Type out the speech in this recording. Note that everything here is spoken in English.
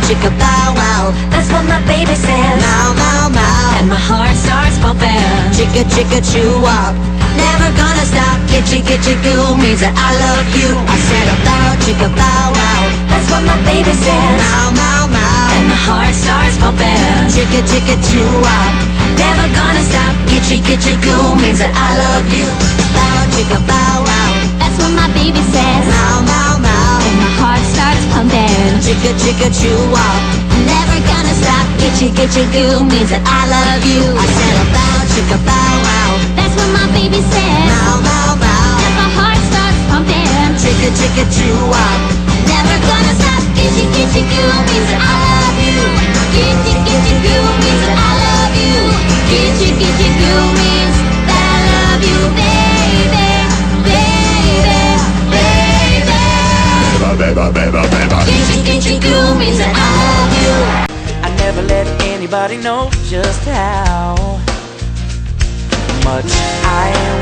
chicka bow wow. That's what my baby says. Mow, mow, mow. And my heart starts pumping. Chicka, chicka, chew up. Never gonna stop. Gitchy, gitchy, goo means that I love you. I said a bow, chicka bow wow. That's what my baby says. Mow, mow, mow. And my heart starts pumping. Chicka, chicka, chew up. Never gonna stop. Gitchy, gitchy, goo means that I love you. Bow, chicka bow wow. That's what my baby says. Mow, mow, mow. And my heart starts pumping. Chicka, chicka, chew up. Never gonna stop. Gitchy, gitchy, goo means that I love you. I said a bow, chicka bow wow. That's what my baby says. Mow, mow, mow. And my heart starts pumping. Chicka, chicka, chew up. Never gonna stop. Gitchy, gitchy, goo means that I love you. Gitchy, gitchy, goo means that I love you. Gitchy, gitchy, goo means that I love you, baby, baby, baby. Gitchy, gitchy, goo means that I love you. I never let anybody know just how much I